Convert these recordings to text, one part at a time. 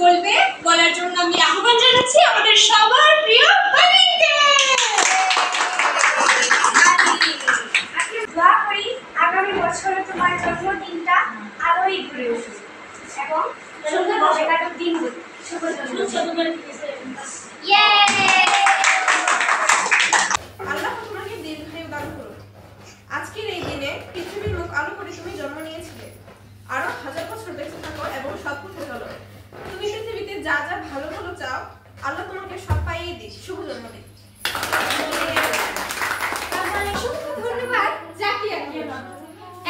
বলবে, বলার জন্য আমি আহ্বান জানাচ্ছি আমাদের সবার প্রিয় বালিকে। দোয়া করি আগামী বছরে তোমার জন্মদিনটা আরোই ঘুরে উঠবে এবং সুন্দরভাবে কাটুক দিনগুলো। শুভ জন্মদিন। আল্লাহ তোমাকে দীর্ঘায়ু দান করুন। আজকের এই দিনে পৃথিবীর মুখ আলো করে তুমি জন্ম নিয়েছিলে। আরো 1000 বছর বেঁচে থাকো এবং সৎ পথে চলো। তুমি পৃথিবীতে যা যা ভালো ভালো চাও আল্লাহ তোমাকে সব পাইয়ে দিস। শুভ জন্মদিন। ধন্যবাদ জাকিয়াকে।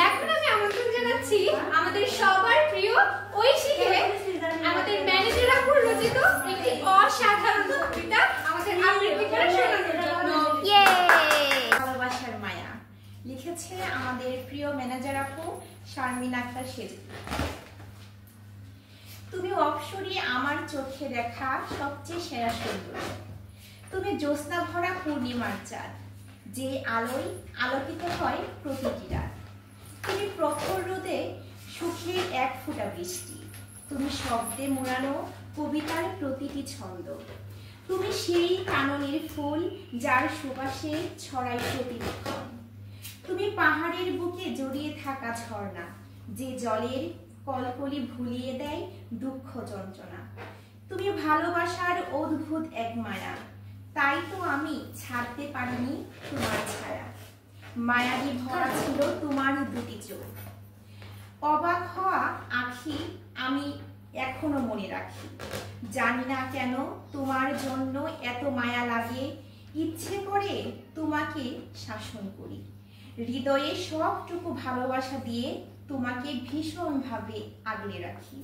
এখন আমি আমন্ত্রণ জানাচ্ছি আমাদের সবার প্রিয় ঐশীকে আমাদের ম্যানেজার আপুর রচিত একটি অসাধারণ কবিতা আমাদের আবৃত্তি করে শোনানোর জন্য। ভালোবাসার মায়া লিখেছে আমাদের প্রিয় ম্যানেজার আপু শারমিন আক্তার সেজু। তুমি অপসরী আমার চোখে দেখা সবচেয়ে সেরা সুন্দর। তুমি জ্যোৎস্না ভরা পূর্ণিমার চাঁদ, যে আলোয় আলোকিত হয় প্রতিটি রাত। তুমি প্রখর রোদে সুখের এক ফোঁটা বৃষ্টি। তুমি শব্দে মোড়ানো কবিতার প্রতিটি ছন্দ। তুমি সেই কাননের ফুল যার সুবাসে ছড়ায় প্রতিক্ষণ। তুমি পাহাড়ের বুকে জড়িয়ে থাকা ঝর্ণা, যে জলের কলকলি ভুলিয়ে দেয় দুঃখ যন্ত্রণা। তুমি ভালোবাসার অদ্ভুত এক মায়া, তাই তো আমি ছাড়তে পারিনি তোমার ছায়া। মায়াবী ভরা ছিল তোমার দুটি চোখ, অবাক হওয়া আঁখি আমি এখনো মনে রাখি। জানি না কেন তোমার জন্য এত মায়া লাগে, ইচ্ছে করে তোমাকে শাসন করি। হৃদয়ে সবটুকু ভালোবাসা দিয়ে তোমাকে ভীষণ ভাবে আগলে রাখি।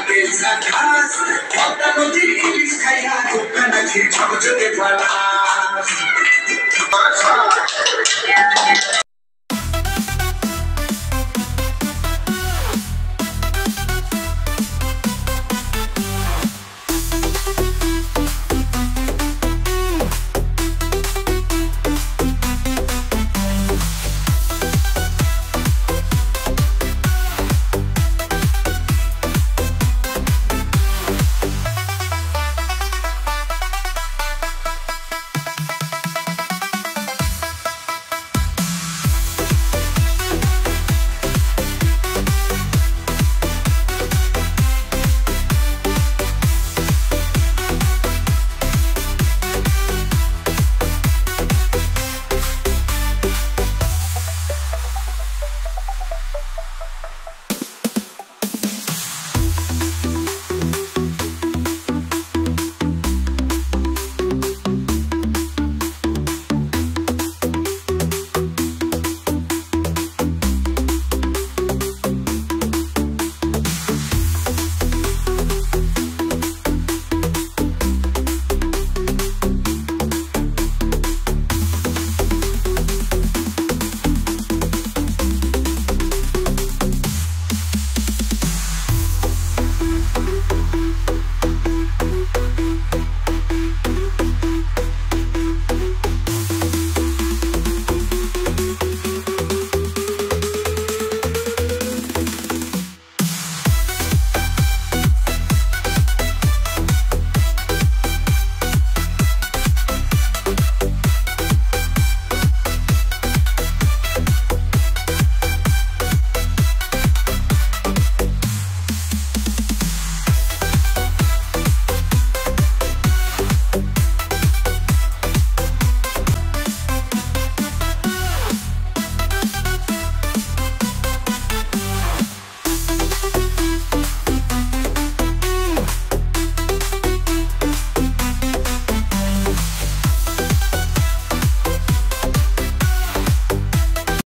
Nadies, Papa Nadies, Kaya, Kuka Nadies, Chapa Chapa Pala.